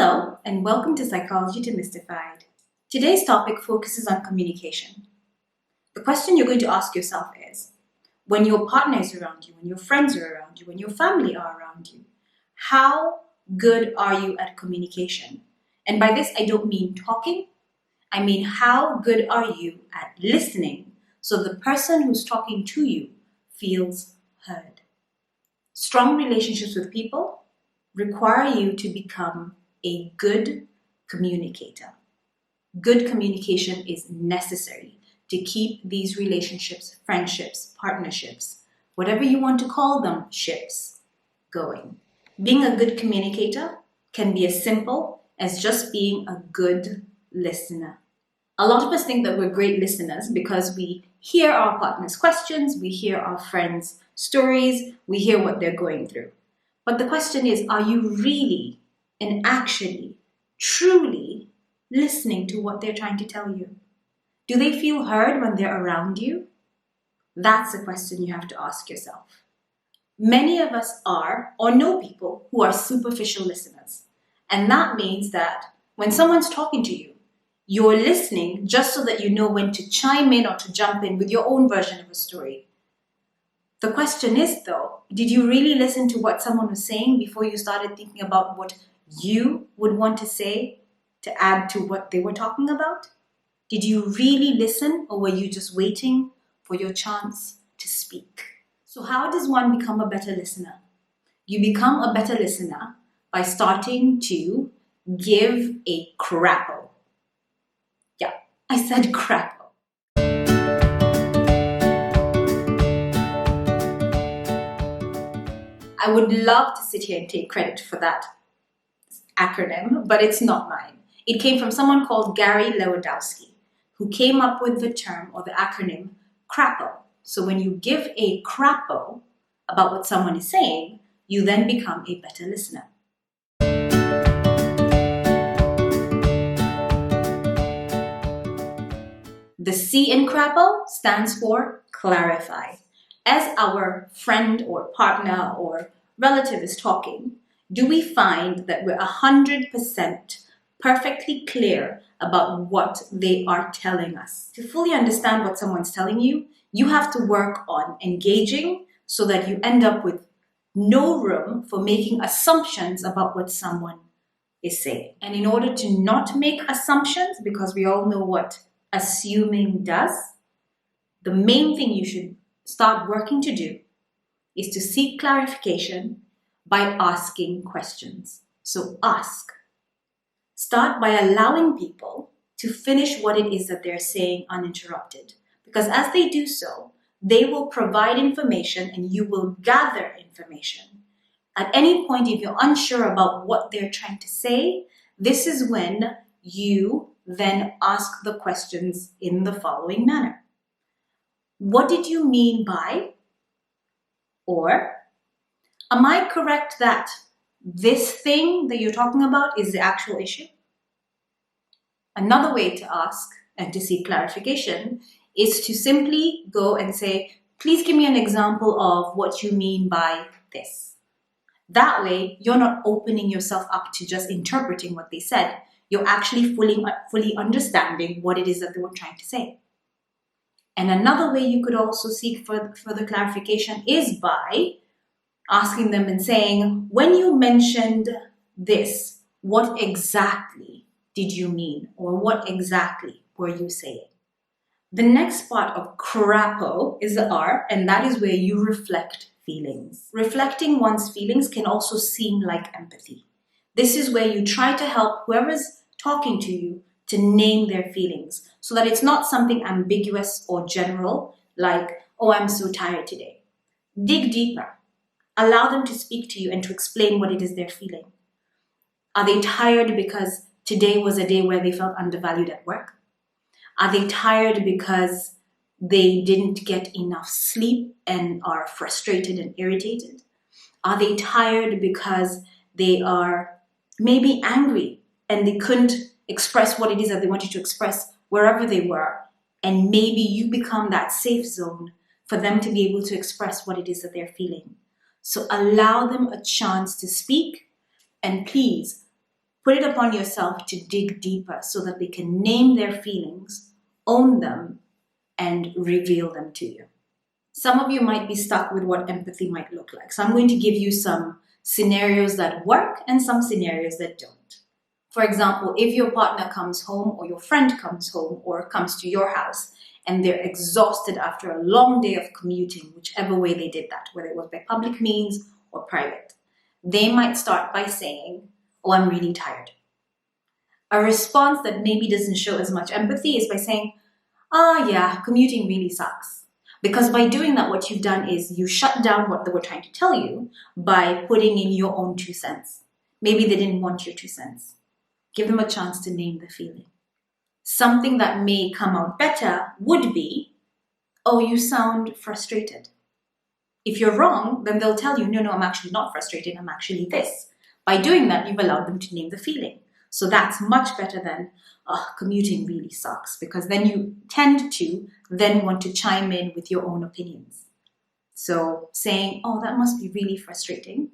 Hello, and welcome to Psychology Demystified. Today's topic focuses on communication. The question you're going to ask yourself is, when your partner is around you, when your friends are around you, when your family are around you, how good are you at communication? And by this, I don't mean talking. I mean, how good are you at listening so the person who's talking to you feels heard? Strong relationships with people require you to become a good communicator. Good communication is necessary to keep these relationships, friendships, partnerships, whatever you want to call them, ships, going. Being a good communicator can be as simple as just being a good listener. A lot of us think that we're great listeners because we hear our partner's questions, we hear our friends' stories, we hear what they're going through. But the question is, are you really and actually, truly listening to what they're trying to tell you? Do they feel heard when they're around you? That's a question you have to ask yourself. Many of us are or know people who are superficial listeners. And that means that when someone's talking to you, you're listening just so that you know when to chime in or to jump in with your own version of a story. The question is, though, did you really listen to what someone was saying before you started thinking about what you would want to say to add to what they were talking about? Did you really listen, or were you just waiting for your chance to speak? So how does one become a better listener? You become a better listener by starting to give a crappo. Yeah, I said crappo. I would love to sit here and take credit for that acronym, but it's not mine. It came from someone called Gary Lewandowski, who came up with the term or the acronym crappo. So when you give a crappo about what someone is saying, you then become a better listener. The C in crappo stands for clarify. As our friend or partner or relative is talking, do we find that we're 100% perfectly clear about what they are telling us? To fully understand what someone's telling you, you have to work on engaging so that you end up with no room for making assumptions about what someone is saying. And in order to not make assumptions, because we all know what assuming does, the main thing you should start working to do is to seek clarification by asking questions. So ask. Start by allowing people to finish what it is that they're saying uninterrupted. Because as they do so, they will provide information and you will gather information. At any point, if you're unsure about what they're trying to say, this is when you then ask the questions in the following manner. What did you mean by? Or, am I correct that this thing that you're talking about is the actual issue? Another way to ask and to seek clarification is to simply go and say, please give me an example of what you mean by this. That way, you're not opening yourself up to just interpreting what they said. You're actually fully understanding what it is that they were trying to say. And another way you could also seek further clarification is by asking them and saying, when you mentioned this, what exactly did you mean? Or what exactly were you saying? The next part of crappo is the R, and that is where you reflect feelings. Reflecting one's feelings can also seem like empathy. This is where you try to help whoever's talking to you to name their feelings so that it's not something ambiguous or general like, oh, I'm so tired today. Dig deeper. Allow them to speak to you and to explain what it is they're feeling. Are they tired because today was a day where they felt undervalued at work? Are they tired because they didn't get enough sleep and are frustrated and irritated? Are they tired because they are maybe angry and they couldn't express what it is that they wanted to express wherever they were? And maybe you become that safe zone for them to be able to express what it is that they're feeling. So allow them a chance to speak, and please Put it upon yourself to dig deeper so that they can name their feelings, own them, and reveal them to you. Some of you might be stuck with what empathy might look like. So I'm going to give you some scenarios that work and some scenarios that don't. For example, if your partner comes home or your friend comes home or comes to your house and they're exhausted after a long day of commuting, whichever way they did that, whether it was by public means or private, they might start by saying, "Oh, I'm really tired." A response that maybe doesn't show as much empathy is by saying, "Ah, yeah, commuting really sucks." Because by doing that, what you've done is you shut down what they were trying to tell you by putting in your own 2 cents. Maybe they didn't want your 2 cents. Give them a chance to name the feeling. Something that may come out better would be, "Oh, you sound frustrated." If you're wrong, then they'll tell you, no, I'm actually not frustrated, I'm actually this. By doing that, you've allowed them to name the feeling. So that's much better than, "Oh, commuting really sucks," because then you tend to then want to chime in with your own opinions. So saying, "Oh, that must be really frustrating,"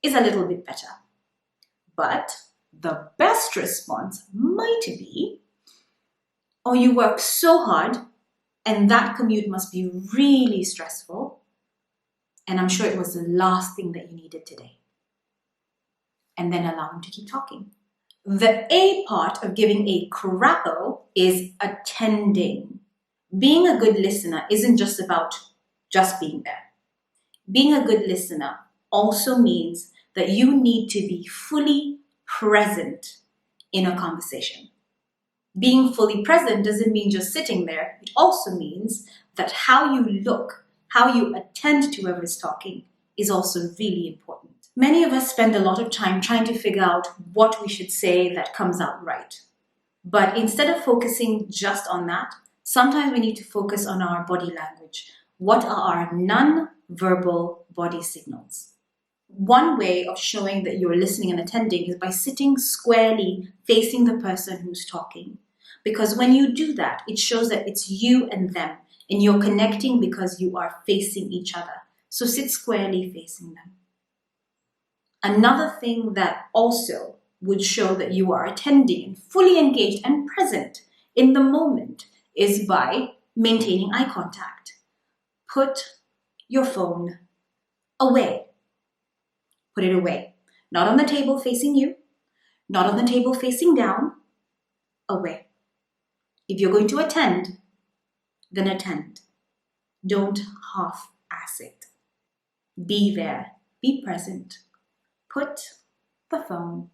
is a little bit better. But the best response might be, "Oh, you work so hard and that commute must be really stressful, and I'm sure it was the last thing that you needed today." And then allow them to keep talking. The A part of giving a crapo is attending. Being a good listener isn't just about just being there. Being a good listener also means that you need to be fully present in a conversation. Being fully present doesn't mean just sitting there. It also means that how you look, how you attend to whoever is talking is also really important. Many of us spend a lot of time trying to figure out what we should say that comes out right. But instead of focusing just on that, sometimes we need to focus on our body language. What are our non-verbal body signals? One way of showing that you're listening and attending is by sitting squarely facing the person who's talking. Because when you do that, it shows that it's you and them, and you're connecting because you are facing each other. So sit squarely facing them. Another thing that also would show that you are attending and fully engaged and present in the moment is by maintaining eye contact. Put your phone away. Put it away. Not on the table facing you, not on the table facing down, away. If you're going to attend, then attend. Don't half-ass it. Be there. Be present. Put the phone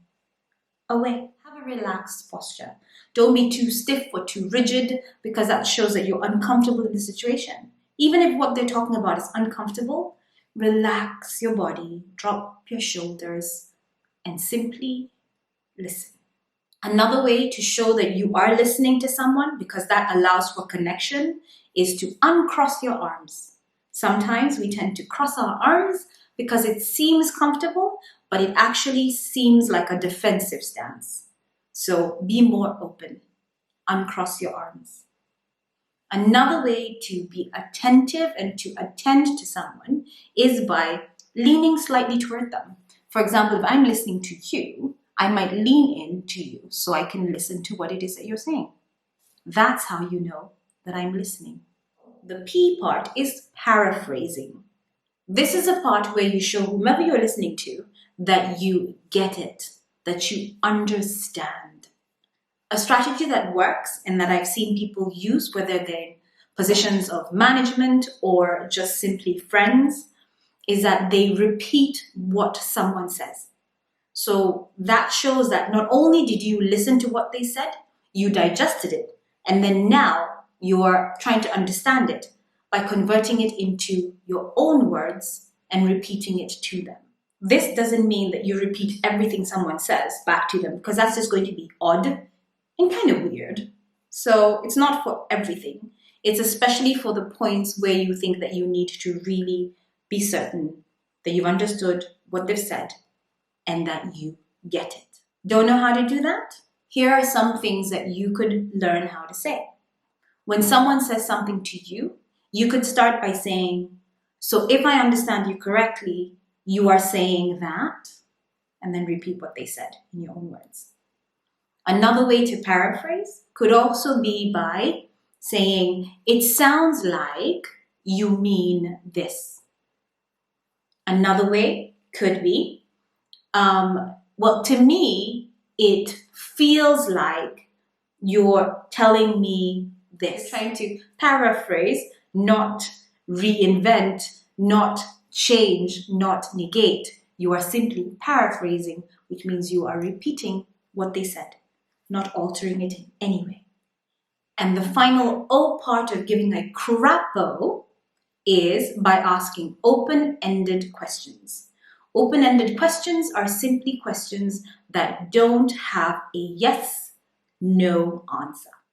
away. Have a relaxed posture. Don't be too stiff or too rigid, because that shows that you're uncomfortable in the situation. Even if what they're talking about is uncomfortable, relax your body, drop your shoulders, and simply listen. Another way to show that you are listening to someone, because that allows for connection, is to uncross your arms. Sometimes we tend to cross our arms because it seems comfortable, but it actually seems like a defensive stance. So be more open. Uncross your arms. Another way to be attentive and to attend to someone is by leaning slightly toward them. For example, if I'm listening to you, I might lean in to you so I can listen to what it is that you're saying. That's how you know that I'm listening. The P part is paraphrasing. This is a part where you show whomever you're listening to that you get it, that you understand. A strategy that works and that I've seen people use, whether they're in positions of management or just simply friends, is that they repeat what someone says. So that shows that not only did you listen to what they said, you digested it, and then now you're trying to understand it by converting it into your own words and repeating it to them. This doesn't mean that you repeat everything someone says back to them, because that's just going to be odd and kind of weird. So it's not for everything. It's especially for the points where you think that you need to really be certain that you've understood what they've said and that you get it. Don't know how to do that? Here are some things that you could learn how to say. When someone says something to you, you could start by saying, "So if I understand you correctly, you are saying that," and then repeat what they said in your own words. Another way to paraphrase could also be by saying, it sounds like you mean this. Another way could be, well, to me, it feels like you're telling me this. You're trying to paraphrase, not reinvent, not change, not negate. You are simply paraphrasing, which means you are repeating what they said, not altering it in any way. And the final O part of giving a crapo is by asking open-ended questions. Open-ended questions are simply questions that don't have a yes, no answer.